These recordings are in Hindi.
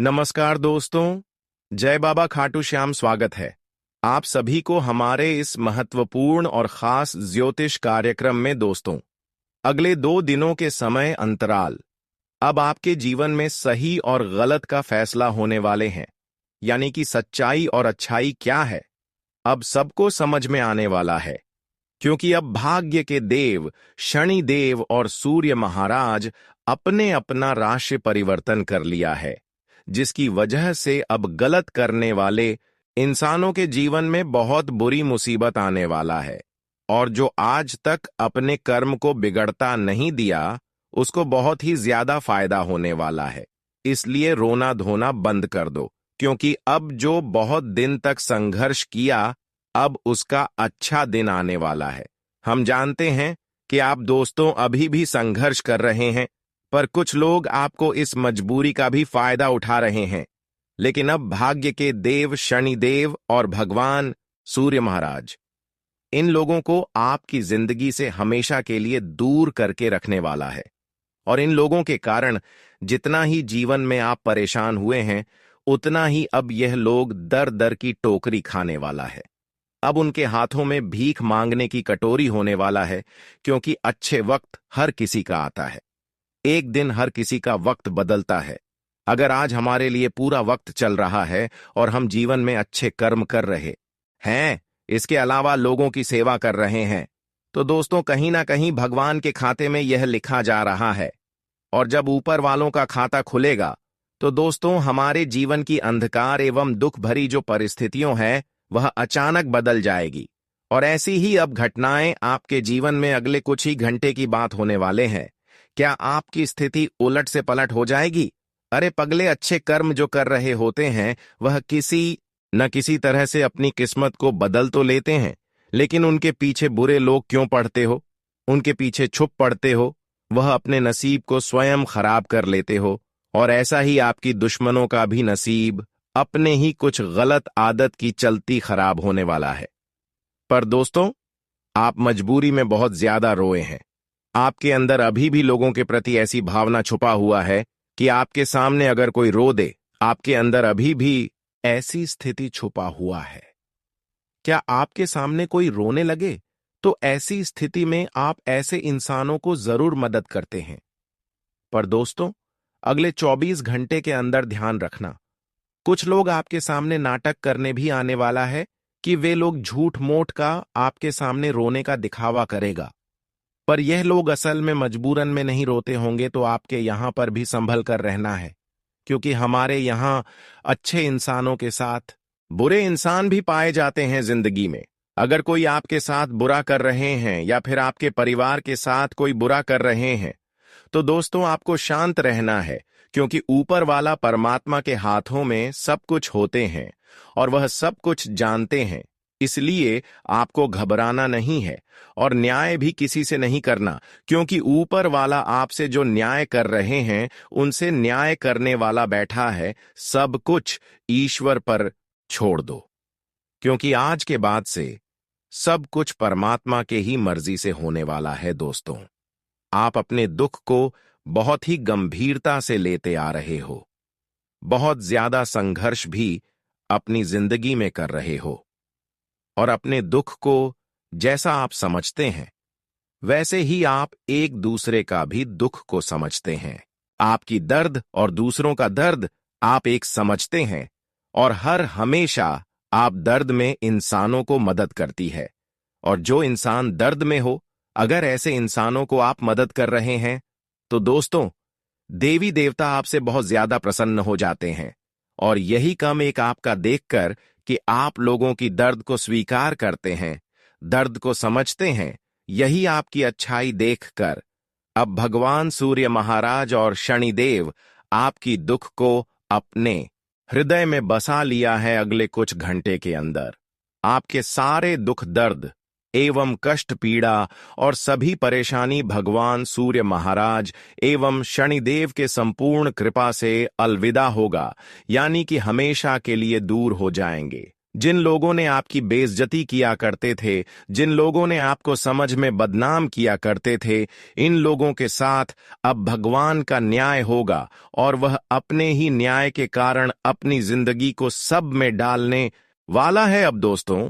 नमस्कार दोस्तों, जय बाबा खाटू श्याम। स्वागत है आप सभी को हमारे इस महत्वपूर्ण और खास ज्योतिष कार्यक्रम में। दोस्तों, अगले 2 दिनों के समय अंतराल अब आपके जीवन में सही और गलत का फैसला होने वाले हैं, यानी कि सच्चाई और अच्छाई क्या है, अब सबको समझ में आने वाला है। क्योंकि अब भाग्य के देव शनि देव और सूर्य महाराज अपने अपना राशि परिवर्तन कर लिया है, जिसकी वजह से अब गलत करने वाले इंसानों के जीवन में बहुत बुरी मुसीबत आने वाला है। और जो आज तक अपने कर्म को बिगड़ता नहीं दिया, उसको बहुत ही ज्यादा फायदा होने वाला है। इसलिए रोना धोना बंद कर दो, क्योंकि अब जो बहुत दिन तक संघर्ष किया, अब उसका अच्छा दिन आने वाला है। हम जानते हैं कि आप दोस्तों अभी भी संघर्ष कर रहे हैं, पर कुछ लोग आपको इस मजबूरी का भी फायदा उठा रहे हैं। लेकिन अब भाग्य के देव शनि देव और भगवान सूर्य महाराज इन लोगों को आपकी जिंदगी से हमेशा के लिए दूर करके रखने वाला है। और इन लोगों के कारण जितना ही जीवन में आप परेशान हुए हैं, उतना ही अब यह लोग दर दर की टोकरी खाने वाला है। अब उनके हाथों में भीख मांगने की कटोरी होने वाला है, क्योंकि अच्छे वक्त हर किसी का आता है। एक दिन हर किसी का वक्त बदलता है। अगर आज हमारे लिए पूरा वक्त चल रहा है और हम जीवन में अच्छे कर्म कर रहे हैं, इसके अलावा लोगों की सेवा कर रहे हैं, तो दोस्तों कहीं ना कहीं भगवान के खाते में यह लिखा जा रहा है। और जब ऊपर वालों का खाता खुलेगा, तो दोस्तों हमारे जीवन की अंधकार एवं दुख भरी जो परिस्थितियों है, वह अचानक बदल जाएगी। और ऐसी ही अब घटनाएं आपके जीवन में अगले कुछ ही घंटे की बात होने वाले हैं। क्या आपकी स्थिति उलट से पलट हो जाएगी? अरे पगले, अच्छे कर्म जो कर रहे होते हैं, वह किसी न किसी तरह से अपनी किस्मत को बदल तो लेते हैं, लेकिन उनके पीछे बुरे लोग क्यों पड़ते हो? उनके पीछे छुप पड़ते हो। वह अपने नसीब को स्वयं खराब कर लेते हो। और ऐसा ही आपकी दुश्मनों का भी नसीब अपने ही कुछ गलत आदत की चलती खराब होने वाला है। पर दोस्तों, आप मजबूरी में बहुत ज्यादा रोए हैं। आपके अंदर अभी भी लोगों के प्रति ऐसी भावना छुपा हुआ है कि आपके सामने अगर कोई रो दे, आपके अंदर अभी भी ऐसी स्थिति छुपा हुआ है। क्या आपके सामने कोई रोने लगे, तो ऐसी स्थिति में आप ऐसे इंसानों को जरूर मदद करते हैं। पर दोस्तों, अगले 24 घंटे के अंदर ध्यान रखना, कुछ लोग आपके सामने नाटक करने भी आने वाला है कि वे लोग झूठ मूठ का आपके सामने रोने का दिखावा करेगा। पर यह लोग असल में मजबूरन में नहीं रोते होंगे, तो आपके यहां पर भी संभल कर रहना है। क्योंकि हमारे यहां अच्छे इंसानों के साथ बुरे इंसान भी पाए जाते हैं जिंदगी में। अगर कोई आपके साथ बुरा कर रहे हैं या फिर आपके परिवार के साथ कोई बुरा कर रहे हैं, तो दोस्तों आपको शांत रहना है। क्योंकि ऊपर वाला परमात्मा के हाथों में सब कुछ होते हैं और वह सब कुछ जानते हैं। इसलिए आपको घबराना नहीं है और न्याय भी किसी से नहीं करना, क्योंकि ऊपर वाला आपसे जो न्याय कर रहे हैं, उनसे न्याय करने वाला बैठा है। सब कुछ ईश्वर पर छोड़ दो, क्योंकि आज के बाद से सब कुछ परमात्मा के ही मर्जी से होने वाला है। दोस्तों, आप अपने दुख को बहुत ही गंभीरता से लेते आ रहे हो। बहुत ज्यादा संघर्ष भी अपनी जिंदगी में कर रहे हो। और अपने दुख को जैसा आप समझते हैं, वैसे ही आप एक दूसरे का भी दुख को समझते हैं। आपकी दर्द और दूसरों का दर्द आप एक समझते हैं। और हर हमेशा आप दर्द में इंसानों को मदद करती है। और जो इंसान दर्द में हो, अगर ऐसे इंसानों को आप मदद कर रहे हैं, तो दोस्तों देवी देवता आपसे बहुत ज्यादा प्रसन्न हो जाते हैं। और यही कम एक आपका देखकर कि आप लोगों की दर्द को स्वीकार करते हैं, दर्द को समझते हैं, यही आपकी अच्छाई देखकर अब भगवान सूर्य महाराज और शनिदेव आपकी दुख को अपने हृदय में बसा लिया है। अगले कुछ घंटे के अंदर आपके सारे दुख दर्द एवं कष्ट पीड़ा और सभी परेशानी भगवान सूर्य महाराज एवं शनिदेव के संपूर्ण कृपा से अलविदा होगा, यानी कि हमेशा के लिए दूर हो जाएंगे। जिन लोगों ने आपकी बेइज्जती किया करते थे, जिन लोगों ने आपको समझ में बदनाम किया करते थे, इन लोगों के साथ अब भगवान का न्याय होगा और वह अपने ही न्याय के कारण अपनी जिंदगी को सब में डालने वाला है। अब दोस्तों,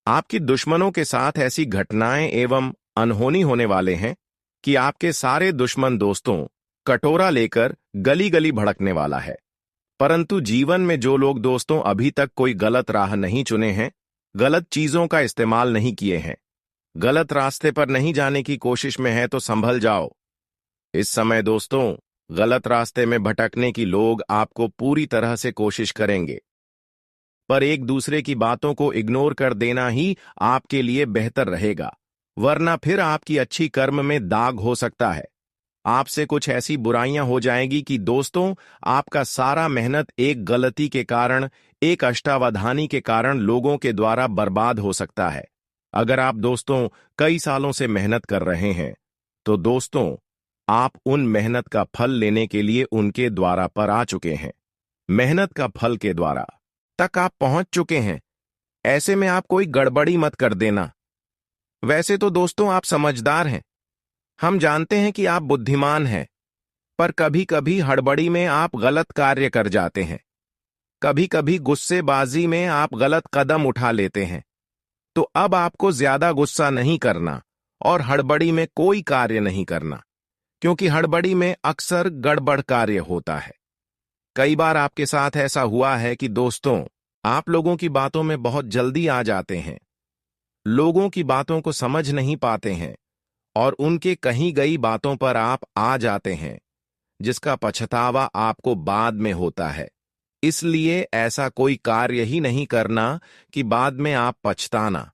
आपकी दुश्मनों के साथ ऐसी घटनाएं एवं अनहोनी होने वाले हैं कि आपके सारे दुश्मन दोस्तों कटोरा लेकर गली गली भड़कने वाला है। परंतु जीवन में जो लोग दोस्तों अभी तक कोई गलत राह नहीं चुने हैं, गलत चीजों का इस्तेमाल नहीं किए हैं, गलत रास्ते पर नहीं जाने की कोशिश में है, तो संभल जाओ। इस समय दोस्तों गलत रास्ते में भटकने की लोग आपको पूरी तरह से कोशिश करेंगे, पर एक दूसरे की बातों को इग्नोर कर देना ही आपके लिए बेहतर रहेगा, वरना फिर आपकी अच्छी कर्म में दाग हो सकता है। आपसे कुछ ऐसी बुराइयां हो जाएंगी कि दोस्तों आपका सारा मेहनत एक गलती के कारण, एक अष्टावधानी के कारण लोगों के द्वारा बर्बाद हो सकता है। अगर आप दोस्तों कई सालों से मेहनत कर रहे हैं, तो दोस्तों आप उन मेहनत का फल लेने के लिए उनके द्वारा पर आ चुके हैं। मेहनत का फल के द्वारा तक आप पहुंच चुके हैं। ऐसे में आप कोई गड़बड़ी मत कर देना। वैसे तो दोस्तों आप समझदार हैं, हम जानते हैं कि आप बुद्धिमान हैं, पर कभी कभी हड़बड़ी में आप गलत कार्य कर जाते हैं, कभी कभी गुस्सेबाजी में आप गलत कदम उठा लेते हैं। तो अब आपको ज्यादा गुस्सा नहीं करना और हड़बड़ी में कोई कार्य नहीं करना, क्योंकि हड़बड़ी में अक्सर गड़बड़ कार्य होता है। कई बार आपके साथ ऐसा हुआ है कि दोस्तों आप लोगों की बातों में बहुत जल्दी आ जाते हैं, लोगों की बातों को समझ नहीं पाते हैं और उनके कही गई बातों पर आप आ जाते हैं, जिसका पछतावा आपको बाद में होता है। इसलिए ऐसा कोई कार्य ही नहीं करना कि बाद में आप पछताना।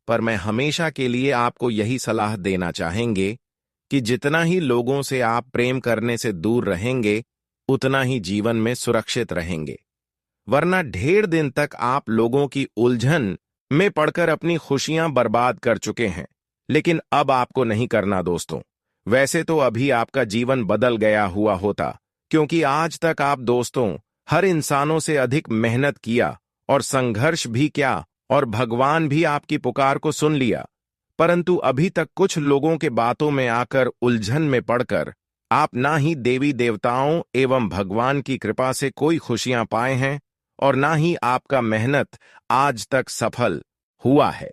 पर मैं हमेशा के लिए आपको यही सलाह देना चाहेंगे कि जितना ही लोगों से आप प्रेम करने से दूर रहेंगे, उतना ही जीवन में सुरक्षित रहेंगे, वरना ढेर दिन तक आप लोगों की उलझन में पड़कर अपनी खुशियां बर्बाद कर चुके हैं। लेकिन अब आपको नहीं करना दोस्तों। वैसे तो अभी आपका जीवन बदल गया हुआ होता, क्योंकि आज तक आप दोस्तों हर इंसानों से अधिक मेहनत किया और संघर्ष भी किया और भगवान भी आपकी पुकार को सुन लिया। परंतु अभी तक कुछ लोगों के बातों में आकर उलझन में पड़कर आप ना ही देवी देवताओं एवं भगवान की कृपा से कोई खुशियां पाए हैं और ना ही आपका मेहनत आज तक सफल हुआ है।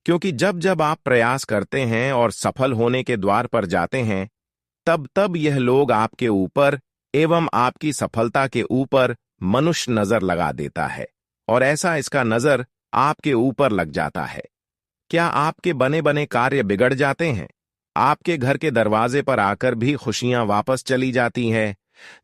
क्योंकि जब जब आप प्रयास करते हैं और सफल होने के द्वार पर जाते हैं, तब तब यह लोग आपके ऊपर एवं आपकी सफलता के ऊपर मनुष्य नजर लगा देता है और ऐसा इसका नजर आपके ऊपर लग जाता है। क्या आपके बने बने कार्य बिगड़ जाते हैं? आपके घर के दरवाजे पर आकर भी खुशियां वापस चली जाती हैं,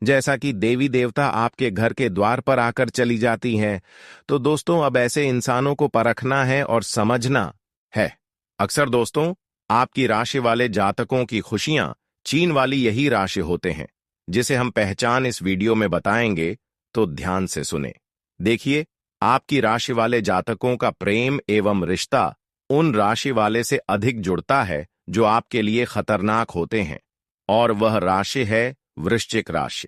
जैसा कि देवी देवता आपके घर के द्वार पर आकर चली जाती हैं। तो दोस्तों अब ऐसे इंसानों को परखना है और समझना है। अक्सर दोस्तों आपकी राशि वाले जातकों की खुशियां चीन वाली यही राशि होते हैं, जिसे हम पहचान इस वीडियो में बताएंगे, तो ध्यान से सुने। देखिए, आपकी राशि वाले जातकों का प्रेम एवं रिश्ता उन राशि वाले से अधिक जुड़ता है जो आपके लिए खतरनाक होते हैं, और वह राशि है वृश्चिक राशि।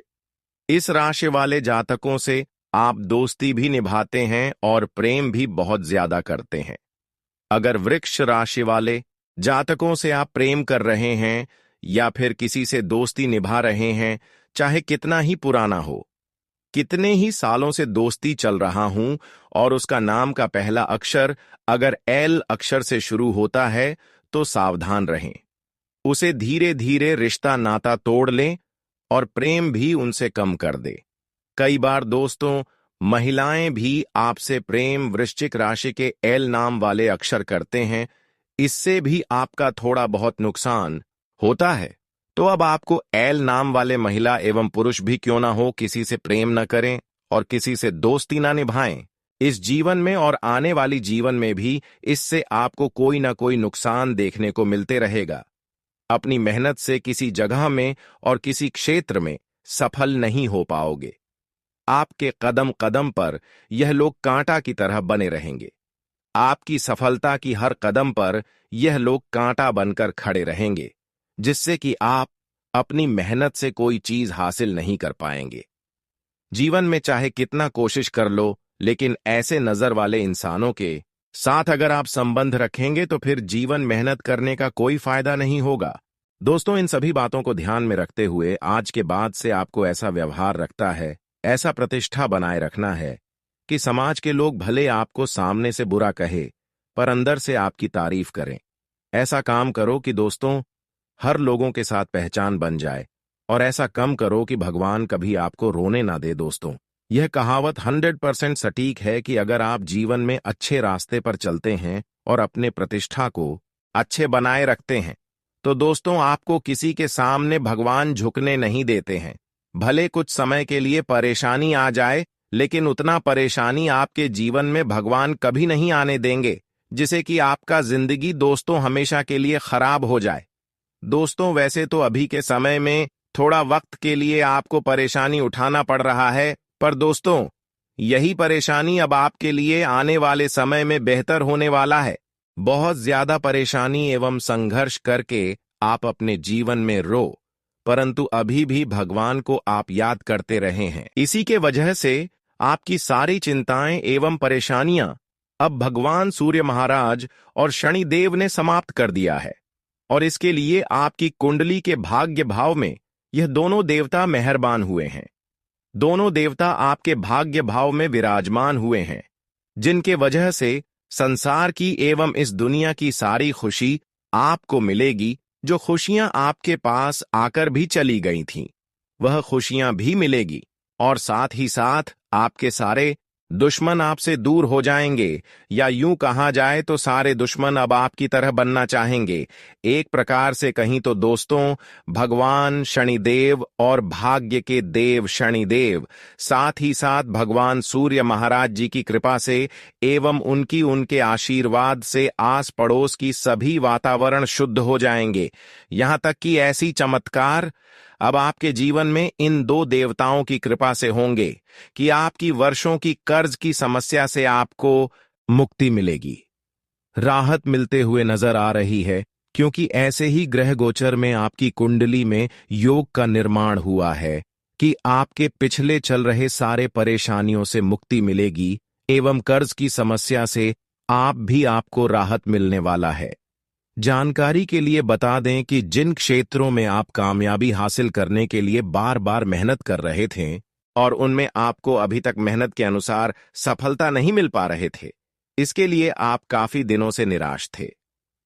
इस राशि वाले जातकों से आप दोस्ती भी निभाते हैं और प्रेम भी बहुत ज्यादा करते हैं। अगर वृक्ष राशि वाले जातकों से आप प्रेम कर रहे हैं या फिर किसी से दोस्ती निभा रहे हैं, चाहे कितना ही पुराना हो, कितने ही सालों से दोस्ती चल रहा हूं और उसका नाम का पहला अक्षर अगर एल अक्षर से शुरू होता है, तो सावधान रहें। उसे धीरे धीरे रिश्ता नाता तोड़ लें और प्रेम भी उनसे कम कर दे। कई बार दोस्तों महिलाएं भी आपसे प्रेम वृश्चिक राशि के एल नाम वाले अक्षर करते हैं, इससे भी आपका थोड़ा बहुत नुकसान होता है। तो अब आपको एल नाम वाले महिला एवं पुरुष भी क्यों ना हो, किसी से प्रेम न करें और किसी से दोस्ती ना निभाएं। इस जीवन में और आने वाली जीवन में भी इससे आपको कोई ना कोई नुकसान देखने को मिलते रहेगा। अपनी मेहनत से किसी जगह में और किसी क्षेत्र में सफल नहीं हो पाओगे। आपके कदम कदम पर यह लोग कांटा की तरह बने रहेंगे। आपकी सफलता की हर कदम पर यह लोग कांटा बनकर खड़े रहेंगे, जिससे कि आप अपनी मेहनत से कोई चीज हासिल नहीं कर पाएंगे। जीवन में चाहे कितना कोशिश कर लो, लेकिन ऐसे नजर वाले इंसानों के साथ अगर आप संबंध रखेंगे तो फिर जीवन मेहनत करने का कोई फायदा नहीं होगा। दोस्तों, इन सभी बातों को ध्यान में रखते हुए आज के बाद से आपको ऐसा व्यवहार रखता है, ऐसा प्रतिष्ठा बनाए रखना है कि समाज के लोग भले आपको सामने से बुरा कहे पर अंदर से आपकी तारीफ करें। ऐसा काम करो कि दोस्तों हर लोगों के साथ पहचान बन जाए, और ऐसा कम करो कि भगवान कभी आपको रोने ना दे। दोस्तों, यह कहावत 100% सटीक है कि अगर आप जीवन में अच्छे रास्ते पर चलते हैं और अपने प्रतिष्ठा को अच्छे बनाए रखते हैं तो दोस्तों आपको किसी के सामने भगवान झुकने नहीं देते हैं। भले कुछ समय के लिए परेशानी आ जाए, लेकिन उतना परेशानी आपके जीवन में भगवान कभी नहीं आने देंगे जिसे कि आपका जिंदगी दोस्तों हमेशा के लिए खराब हो जाए। दोस्तों, वैसे तो अभी के समय में थोड़ा वक्त के लिए आपको परेशानी उठाना पड़ रहा है, पर दोस्तों यही परेशानी अब आपके लिए आने वाले समय में बेहतर होने वाला है। बहुत ज्यादा परेशानी एवं संघर्ष करके आप अपने जीवन में रो, परंतु अभी भी भगवान को आप याद करते रहे हैं। इसी के वजह से आपकी सारी चिंताएं एवं परेशानियां अब भगवान सूर्य महाराज और शनिदेव ने समाप्त कर दिया है, और इसके लिए आपकी कुंडली के भाग्य भाव में यह दोनों देवता मेहरबान हुए हैं। दोनों देवता आपके भाग्य भाव में विराजमान हुए हैं, जिनके वजह से संसार की एवं इस दुनिया की सारी खुशी आपको मिलेगी। जो खुशियां आपके पास आकर भी चली गई थीं, वह खुशियां भी मिलेगी, और साथ ही साथ आपके सारे दुश्मन आपसे दूर हो जाएंगे, या यूं कहा जाए तो सारे दुश्मन अब आपकी तरह बनना चाहेंगे। एक प्रकार से कहीं तो दोस्तों भगवान शनिदेव और भाग्य के देव शनिदेव, साथ ही साथ भगवान सूर्य महाराज जी की कृपा से एवं उनके आशीर्वाद से आस पड़ोस की सभी वातावरण शुद्ध हो जाएंगे। यहां तक कि ऐसी चमत्कार अब आपके जीवन में इन दो देवताओं की कृपा से होंगे कि आपकी वर्षों की कर्ज की समस्या से आपको मुक्ति मिलेगी, राहत मिलते हुए नजर आ रही है, क्योंकि ऐसे ही ग्रह गोचर में आपकी कुंडली में योग का निर्माण हुआ है कि आपके पिछले चल रहे सारे परेशानियों से मुक्ति मिलेगी एवं कर्ज की समस्या से आपको राहत मिलने वाला है। जानकारी के लिए बता दें कि जिन क्षेत्रों में आप कामयाबी हासिल करने के लिए बार बार मेहनत कर रहे थे और उनमें आपको अभी तक मेहनत के अनुसार सफलता नहीं मिल पा रहे थे, इसके लिए आप काफी दिनों से निराश थे,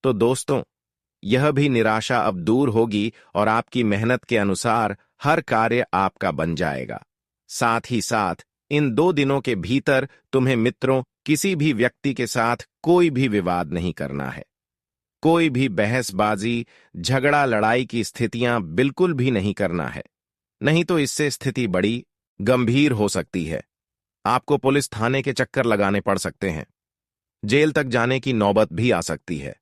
तो दोस्तों यह भी निराशा अब दूर होगी और आपकी मेहनत के अनुसार हर कार्य आपका बन जाएगा। साथ ही साथ इन 2 दिनों के भीतर तुम्हें मित्रों किसी भी व्यक्ति के साथ कोई भी विवाद नहीं करना है। कोई भी बहसबाजी, झगड़ा, लड़ाई की स्थितियां बिल्कुल भी नहीं करना है, नहीं तो इससे स्थिति बड़ी गंभीर हो सकती है। आपको पुलिस थाने के चक्कर लगाने पड़ सकते हैं, जेल तक जाने की नौबत भी आ सकती है।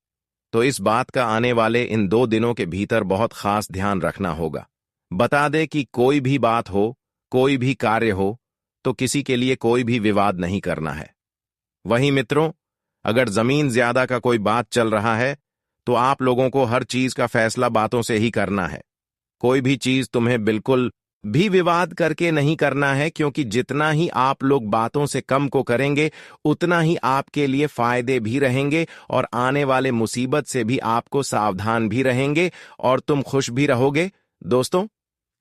तो इस बात का आने वाले इन 2 दिनों के भीतर बहुत खास ध्यान रखना होगा। बता दे कि कोई भी बात हो, कोई भी कार्य हो, तो किसी के लिए कोई भी विवाद नहीं करना है। वहीं मित्रों, अगर जमीन ज्यादा का कोई बात चल रहा है तो आप लोगों को हर चीज का फैसला बातों से ही करना है। कोई भी चीज तुम्हें बिल्कुल भी विवाद करके नहीं करना है, क्योंकि जितना ही आप लोग बातों से कम को करेंगे उतना ही आपके लिए फायदे भी रहेंगे और आने वाले मुसीबत से भी आपको सावधान भी रहेंगे और तुम खुश भी रहोगे। दोस्तों,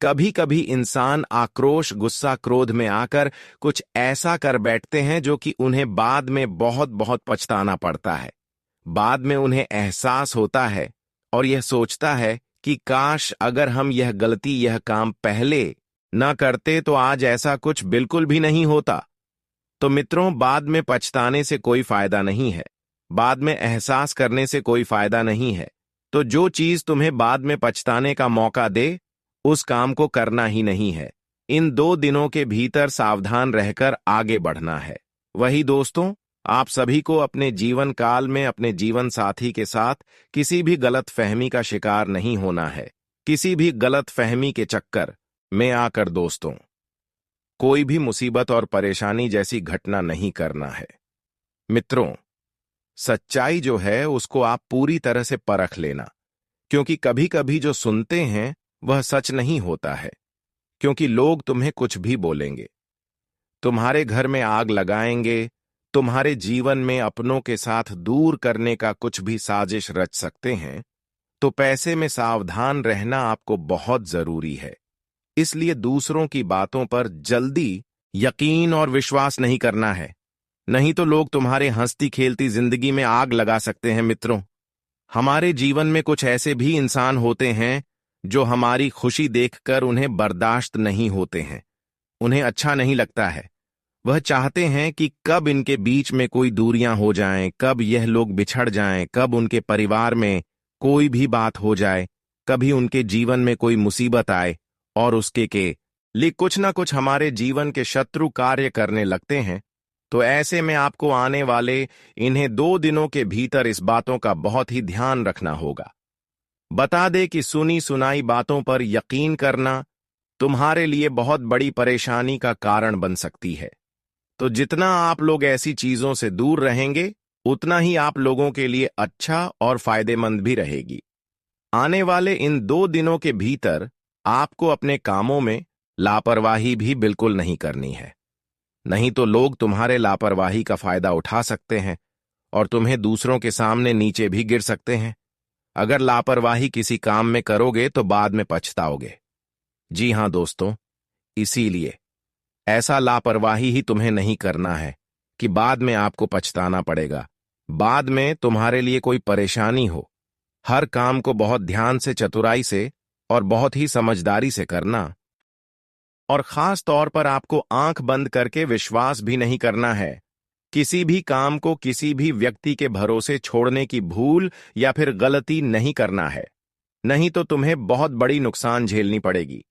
कभी कभी इंसान आक्रोश, गुस्सा, क्रोध में आकर कुछ ऐसा कर बैठते हैं जो कि उन्हें बाद में बहुत बहुत पछताना पड़ता है। बाद में उन्हें एहसास होता है और यह सोचता है कि काश अगर हम यह गलती, यह काम पहले न करते तो आज ऐसा कुछ बिल्कुल भी नहीं होता। तो मित्रों, बाद में पछताने से कोई फायदा नहीं है, बाद में एहसास करने से कोई फायदा नहीं है। तो जो चीज तुम्हें बाद में पछताने का मौका दे, उस काम को करना ही नहीं है। इन 2 दिनों के भीतर सावधान रहकर आगे बढ़ना है। वही दोस्तों, आप सभी को अपने जीवन काल में अपने जीवन साथी के साथ किसी भी गलत फहमी का शिकार नहीं होना है। किसी भी गलत फहमी के चक्कर में आकर दोस्तों कोई भी मुसीबत और परेशानी जैसी घटना नहीं करना है। मित्रों, सच्चाई जो है उसको आप पूरी तरह से परख लेना, क्योंकि कभी कभी जो सुनते हैं वह सच नहीं होता है, क्योंकि लोग तुम्हें कुछ भी बोलेंगे। तुम्हारे घर में आग लगाएंगे, तुम्हारे जीवन में अपनों के साथ दूर करने का कुछ भी साजिश रच सकते हैं, तो पैसे में सावधान रहना आपको बहुत जरूरी है। इसलिए दूसरों की बातों पर जल्दी यकीन और विश्वास नहीं करना है, नहीं तो लोग तुम्हारे हंसती खेलती जिंदगी में आग लगा सकते हैं। मित्रों, हमारे जीवन में कुछ ऐसे भी इंसान होते हैं जो हमारी खुशी देखकर उन्हें बर्दाश्त नहीं होते हैं, उन्हें अच्छा नहीं लगता है। वह चाहते हैं कि कब इनके बीच में कोई दूरियां हो जाएं, कब यह लोग बिछड़ जाएं, कब उनके परिवार में कोई भी बात हो जाए, कभी उनके जीवन में कोई मुसीबत आए और उसके के लिए कुछ ना कुछ हमारे जीवन के शत्रु कार्य करने लगते हैं। तो ऐसे में आपको आने वाले इन्हें 2 दिनों के भीतर इस बातों का बहुत ही ध्यान रखना होगा। बता दे कि सुनी सुनाई बातों पर यकीन करना तुम्हारे लिए बहुत बड़ी परेशानी का कारण बन सकती है। तो जितना आप लोग ऐसी चीजों से दूर रहेंगे, उतना ही आप लोगों के लिए अच्छा और फायदेमंद भी रहेगी। आने वाले इन 2 दिनों के भीतर आपको अपने कामों में लापरवाही भी बिल्कुल नहीं करनी है, नहीं तो लोग तुम्हारे लापरवाही का फायदा उठा सकते हैं और तुम्हें दूसरों के सामने नीचे भी गिर सकते हैं। अगर लापरवाही किसी काम में करोगे तो बाद में पछताओगे। जी हां दोस्तों, इसीलिए ऐसा लापरवाही ही तुम्हें नहीं करना है कि बाद में आपको पछताना पड़ेगा, बाद में तुम्हारे लिए कोई परेशानी हो। हर काम को बहुत ध्यान से, चतुराई से और बहुत ही समझदारी से करना, और खास तौर पर आपको आंख बंद करके विश्वास भी नहीं करना है। किसी भी काम को किसी भी व्यक्ति के भरोसे छोड़ने की भूल या फिर गलती नहीं करना है, नहीं तो तुम्हें बहुत बड़ी नुकसान झेलनी पड़ेगी।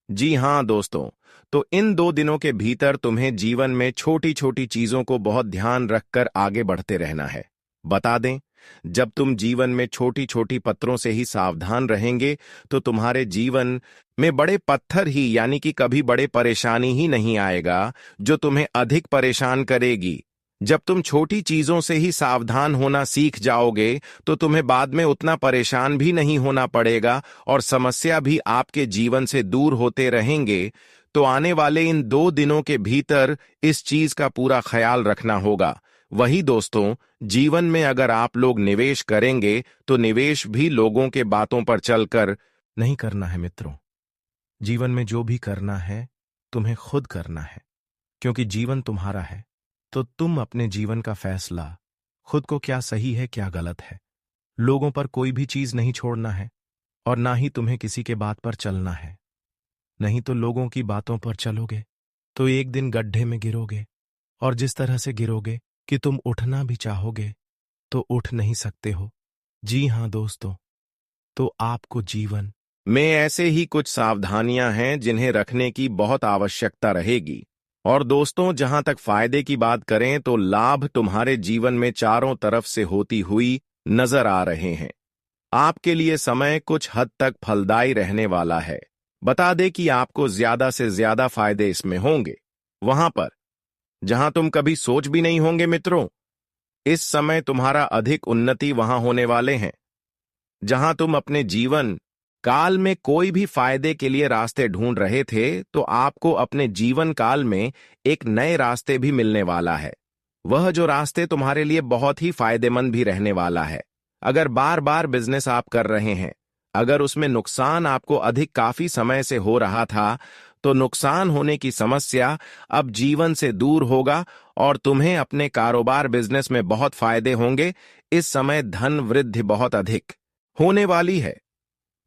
जी हां दोस्तों, तो इन 2 दिनों के भीतर तुम्हें जीवन में छोटी छोटी चीजों को बहुत ध्यान रखकर आगे बढ़ते रहना है। बता दें, जब तुम जीवन में छोटी छोटी पत्थरों से ही सावधान रहेंगे तो तुम्हारे जीवन में बड़े पत्थर ही यानी कि कभी बड़े परेशानी ही नहीं आएगा जो तुम्हें अधिक परेशान करेगी। जब तुम छोटी चीजों से ही सावधान होना सीख जाओगे तो तुम्हें बाद में उतना परेशान भी नहीं होना पड़ेगा और समस्या भी आपके जीवन से दूर होते रहेंगे। तो आने वाले इन 2 दिनों के भीतर इस चीज का पूरा ख्याल रखना होगा। वही दोस्तों, जीवन में अगर आप लोग निवेश करेंगे तो निवेश भी लोगों के बातों पर चलकर नहीं करना है। मित्रों, जीवन में जो भी करना है तुम्हें खुद करना है, क्योंकि जीवन तुम्हारा है। तो तुम अपने जीवन का फैसला खुद को, क्या सही है क्या गलत है। लोगों पर कोई भी चीज नहीं छोड़ना है और ना ही तुम्हें किसी के बात पर चलना है, नहीं तो लोगों की बातों पर चलोगे तो एक दिन गड्ढे में गिरोगे, और जिस तरह से गिरोगे कि तुम उठना भी चाहोगे तो उठ नहीं सकते हो। जी हां दोस्तों, तो आपको जीवन में ऐसे ही कुछ सावधानियां हैं जिन्हें रखने की बहुत आवश्यकता रहेगी। और दोस्तों, जहां तक फायदे की बात करें तो लाभ तुम्हारे जीवन में चारों तरफ से होती हुई नजर आ रहे हैं। आपके लिए समय कुछ हद तक फलदायी रहने वाला है। बता दे कि आपको ज्यादा से ज्यादा फायदे इसमें होंगे वहां पर जहां तुम कभी सोच भी नहीं होंगे। मित्रों, इस समय तुम्हारा अधिक उन्नति वहां होने वाले हैं। जहां तुम अपने जीवन काल में कोई भी फायदे के लिए रास्ते ढूंढ रहे थे, तो आपको अपने जीवन काल में एक नए रास्ते भी मिलने वाला है। वह जो रास्ते तुम्हारे लिए बहुत ही फायदेमंद भी रहने वाला है। अगर बार बार बिजनेस आप कर रहे हैं, अगर उसमें नुकसान आपको अधिक काफी समय से हो रहा था, तो नुकसान होने की समस्या अब जीवन से दूर होगा और तुम्हें अपने कारोबार बिजनेस में बहुत फायदे होंगे। इस समय धन वृद्धि बहुत अधिक होने वाली है,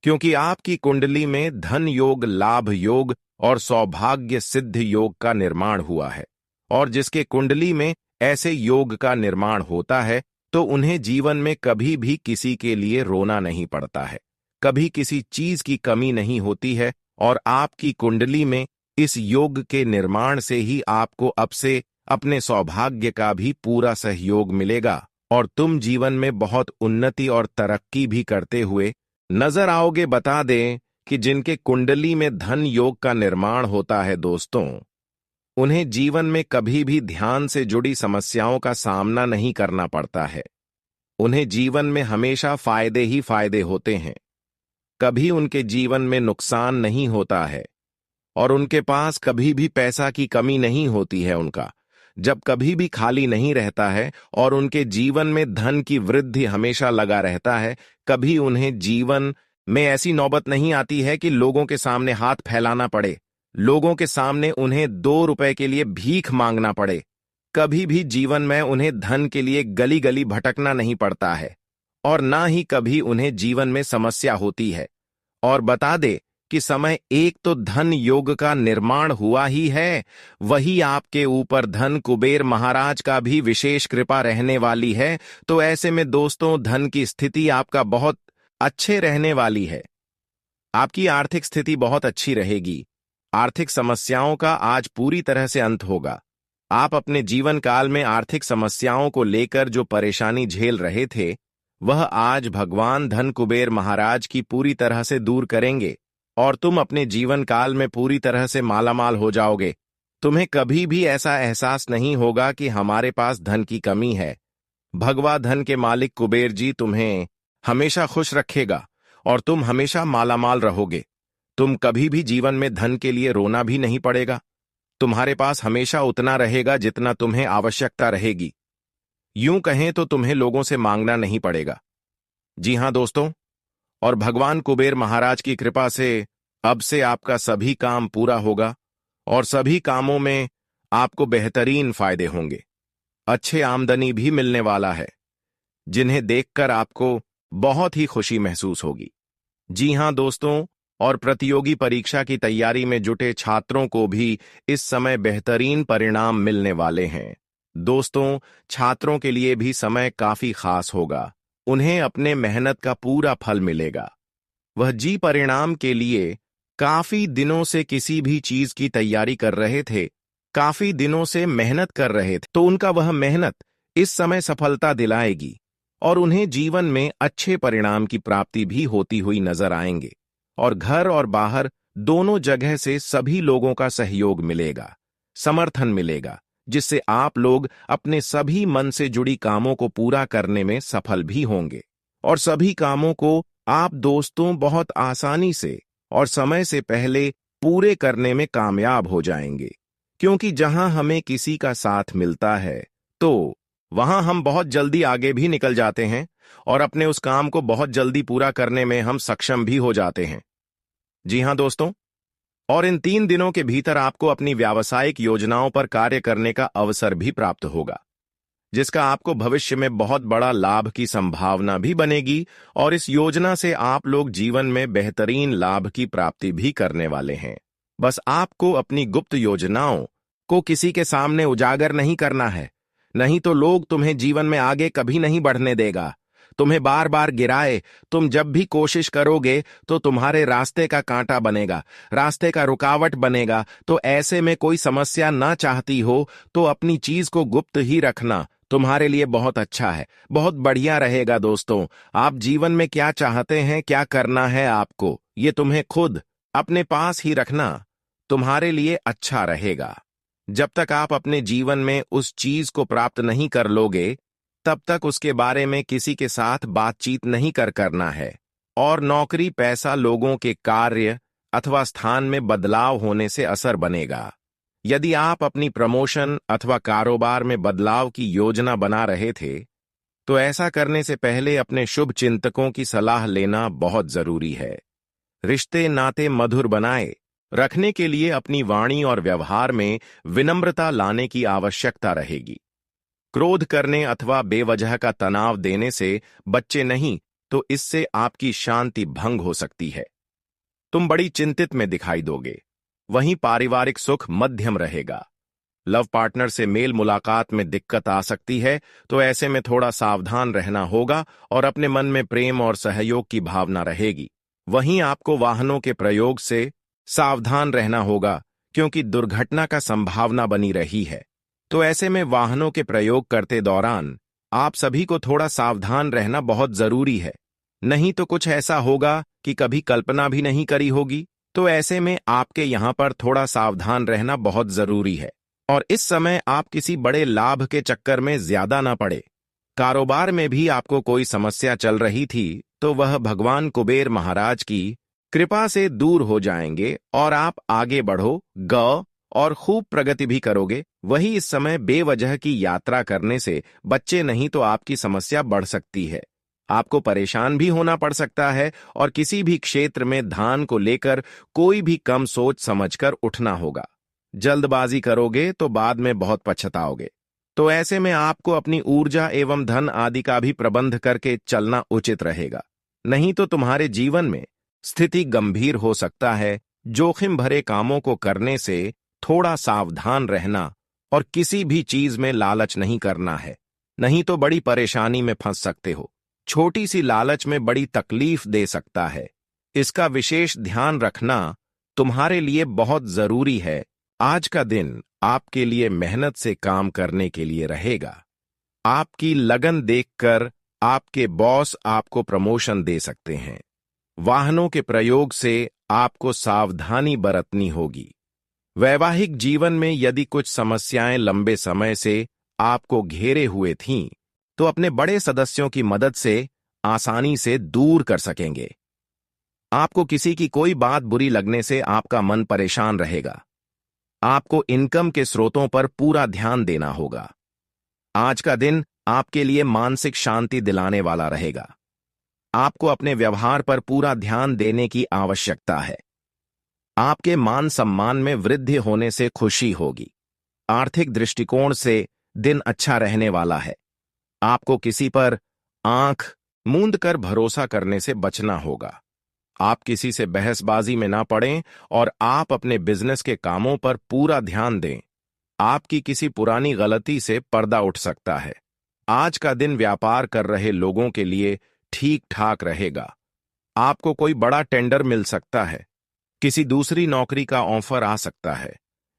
क्योंकि आपकी कुंडली में धन योग, लाभ योग और सौभाग्य सिद्ध योग का निर्माण हुआ है। और जिसके कुंडली में ऐसे योग का निर्माण होता है तो उन्हें जीवन में कभी भी किसी के लिए रोना नहीं पड़ता है, कभी किसी चीज की कमी नहीं होती है। और आपकी कुंडली में इस योग के निर्माण से ही आपको अब से अपने सौभाग्य का भी पूरा सहयोग मिलेगा और तुम जीवन में बहुत उन्नति और तरक्की भी करते हुए नजर आओगे। बता दें कि जिनके कुंडली में धन योग का निर्माण होता है दोस्तों, उन्हें जीवन में कभी भी ध्यान से जुड़ी समस्याओं का सामना नहीं करना पड़ता है। उन्हें जीवन में हमेशा फायदे ही फायदे होते हैं, कभी उनके जीवन में नुकसान नहीं होता है। और उनके पास कभी भी पैसा की कमी नहीं होती है। उनका जब कभी भी खाली नहीं रहता है और उनके जीवन में धन की वृद्धि हमेशा लगा रहता है। कभी उन्हें जीवन में ऐसी नौबत नहीं आती है कि लोगों के सामने हाथ फैलाना पड़े, लोगों के सामने उन्हें 2 रुपए के लिए भीख मांगना पड़े। कभी भी जीवन में उन्हें धन के लिए गली गली भटकना नहीं पड़ता है और ना ही कभी उन्हें जीवन में समस्या होती है। और बता दे कि समय एक तो धन योग का निर्माण हुआ ही है, वही आपके ऊपर धन कुबेर महाराज का भी विशेष कृपा रहने वाली है। तो ऐसे में दोस्तों धन की स्थिति आपका बहुत अच्छे रहने वाली है। आपकी आर्थिक स्थिति बहुत अच्छी रहेगी। आर्थिक समस्याओं का आज पूरी तरह से अंत होगा। आप अपने जीवन काल में आर्थिक समस्याओं को लेकर जो परेशानी झेल रहे थे, वह आज भगवान धन कुबेर महाराज की पूरी तरह से दूर करेंगे और तुम अपने जीवन काल में पूरी तरह से मालामाल हो जाओगे। तुम्हें कभी भी ऐसा एहसास नहीं होगा कि हमारे पास धन की कमी है। भगवान धन के मालिक कुबेर जी तुम्हें हमेशा खुश रखेगा और तुम हमेशा मालामाल रहोगे। तुम कभी भी जीवन में धन के लिए रोना भी नहीं पड़ेगा। तुम्हारे पास हमेशा उतना रहेगा जितना तुम्हें आवश्यकता रहेगी। यूं कहें तो तुम्हें लोगों से मांगना नहीं पड़ेगा। जी हां दोस्तों, और भगवान कुबेर महाराज की कृपा से अब से आपका सभी काम पूरा होगा और सभी कामों में आपको बेहतरीन फायदे होंगे। अच्छे आमदनी भी मिलने वाला है, जिन्हें देखकर आपको बहुत ही खुशी महसूस होगी। जी हां दोस्तों, और प्रतियोगी परीक्षा की तैयारी में जुटे छात्रों को भी इस समय बेहतरीन परिणाम मिलने वाले हैं। दोस्तों, छात्रों के लिए भी समय काफी खास होगा। उन्हें अपने मेहनत का पूरा फल मिलेगा। वह जी परिणाम के लिए काफी दिनों से किसी भी चीज की तैयारी कर रहे थे, काफी दिनों से मेहनत कर रहे थे, तो उनका वह मेहनत इस समय सफलता दिलाएगी और उन्हें जीवन में अच्छे परिणाम की प्राप्ति भी होती हुई नजर आएंगे। और घर और बाहर दोनों जगह से सभी लोगों का सहयोग मिलेगा, समर्थन मिलेगा, जिससे आप लोग अपने सभी मन से जुड़ी कामों को पूरा करने में सफल भी होंगे और सभी कामों को आप दोस्तों बहुत आसानी से और समय से पहले पूरे करने में कामयाब हो जाएंगे। क्योंकि जहां हमें किसी का साथ मिलता है तो वहां हम बहुत जल्दी आगे भी निकल जाते हैं और अपने उस काम को बहुत जल्दी पूरा करने में हम सक्षम भी हो जाते हैं। जी हां दोस्तों, और इन 3 दिनों के भीतर आपको अपनी व्यावसायिक योजनाओं पर कार्य करने का अवसर भी प्राप्त होगा, जिसका आपको भविष्य में बहुत बड़ा लाभ की संभावना भी बनेगी और इस योजना से आप लोग जीवन में बेहतरीन लाभ की प्राप्ति भी करने वाले हैं। बस आपको अपनी गुप्त योजनाओं को किसी के सामने उजागर नहीं करना है, नहीं तो लोग तुम्हें जीवन में आगे कभी नहीं बढ़ने देगा। तुम्हें बार बार गिराए, तुम जब भी कोशिश करोगे तो तुम्हारे रास्ते का कांटा बनेगा, रास्ते का रुकावट बनेगा। तो ऐसे में कोई समस्या ना चाहती हो तो अपनी चीज को गुप्त ही रखना तुम्हारे लिए बहुत अच्छा है, बहुत बढ़िया रहेगा। दोस्तों, आप जीवन में क्या चाहते हैं, क्या करना है आपको, ये तुम्हें खुद अपने पास ही रखना तुम्हारे लिए अच्छा रहेगा। जब तक आप अपने जीवन में उस चीज को प्राप्त नहीं कर लोगे, तब तक उसके बारे में किसी के साथ बातचीत नहीं करना है। और नौकरी, पैसा, लोगों के कार्य अथवा स्थान में बदलाव होने से असर बनेगा। यदि आप अपनी प्रमोशन अथवा कारोबार में बदलाव की योजना बना रहे थे, तो ऐसा करने से पहले अपने शुभ चिंतकों की सलाह लेना बहुत जरूरी है। रिश्ते नाते मधुर बनाए रखने के लिए अपनी वाणी और व्यवहार में विनम्रता लाने की आवश्यकता रहेगी। क्रोध करने अथवा बेवजह का तनाव देने से बच्चे नहीं, तो इससे आपकी शांति भंग हो सकती है। तुम बड़ी चिंतित में दिखाई दोगे। वहीं पारिवारिक सुख मध्यम रहेगा। लव पार्टनर से मेल मुलाकात में दिक्कत आ सकती है, तो ऐसे में थोड़ा सावधान रहना होगा और अपने मन में प्रेम और सहयोग की भावना रहेगी। वहीं आपको वाहनों के प्रयोग से सावधान रहना होगा, क्योंकि दुर्घटना का संभावना बनी रही है। तो ऐसे में वाहनों के प्रयोग करते दौरान आप सभी को थोड़ा सावधान रहना बहुत जरूरी है, नहीं तो कुछ ऐसा होगा कि कभी कल्पना भी नहीं करी होगी। तो ऐसे में आपके यहाँ पर थोड़ा सावधान रहना बहुत जरूरी है और इस समय आप किसी बड़े लाभ के चक्कर में ज्यादा ना पड़े। कारोबार में भी आपको कोई समस्या चल रही थी, तो वह भगवान कुबेर महाराज की कृपा से दूर हो जाएंगे और आप आगे बढ़ो ग और खूब प्रगति भी करोगे। वही इस समय बेवजह की यात्रा करने से बच्चे नहीं तो आपकी समस्या बढ़ सकती है। आपको परेशान भी होना पड़ सकता है और किसी भी क्षेत्र में ध्यान को लेकर कोई भी कम सोच समझकर उठना होगा। जल्दबाजी करोगे तो बाद में बहुत पछताओगे। तो ऐसे में आपको अपनी ऊर्जा एवं धन आदि का भी प्रबंध करके चलना उचित रहेगा, नहीं तो तुम्हारे जीवन में स्थिति गंभीर हो सकता है। जोखिम भरे कामों को करने से थोड़ा सावधान रहना और किसी भी चीज में लालच नहीं करना है, नहीं तो बड़ी परेशानी में फंस सकते हो। छोटी सी लालच में बड़ी तकलीफ दे सकता है, इसका विशेष ध्यान रखना तुम्हारे लिए बहुत जरूरी है। आज का दिन आपके लिए मेहनत से काम करने के लिए रहेगा। आपकी लगन देखकर आपके बॉस आपको प्रमोशन दे सकते हैं। वाहनों के प्रयोग से आपको सावधानी बरतनी होगी। वैवाहिक जीवन में यदि कुछ समस्याएं लंबे समय से आपको घेरे हुए थीं, तो अपने बड़े सदस्यों की मदद से आसानी से दूर कर सकेंगे। आपको किसी की कोई बात बुरी लगने से आपका मन परेशान रहेगा। आपको इनकम के स्रोतों पर पूरा ध्यान देना होगा। आज का दिन आपके लिए मानसिक शांति दिलाने वाला रहेगा। आपको अपने व्यवहार पर पूरा ध्यान देने की आवश्यकता है। आपके मान सम्मान में वृद्धि होने से खुशी होगी। आर्थिक दृष्टिकोण से दिन अच्छा रहने वाला है। आपको किसी पर आंख मूंद कर भरोसा करने से बचना होगा। आप किसी से बहसबाजी में ना पड़ें और आप अपने बिजनेस के कामों पर पूरा ध्यान दें। आपकी किसी पुरानी गलती से पर्दा उठ सकता है। आज का दिन व्यापार कर रहे लोगों के लिए ठीक ठाक रहेगा। आपको कोई बड़ा टेंडर मिल सकता है। किसी दूसरी नौकरी का ऑफर आ सकता है,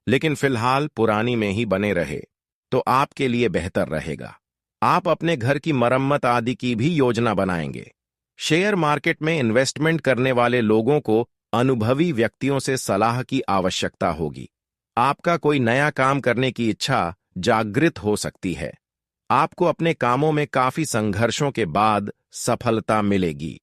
लेकिन फिलहाल पुरानी में ही बने रहे तो आपके लिए बेहतर रहेगा। आप अपने घर की मरम्मत आदि की भी योजना बनाएंगे। शेयर मार्केट में इन्वेस्टमेंट करने वाले लोगों को अनुभवी व्यक्तियों से सलाह की आवश्यकता होगी। आपका कोई नया काम करने की इच्छा जागृत हो सकती है। आपको अपने कामों में काफी संघर्षों के बाद सफलता मिलेगी।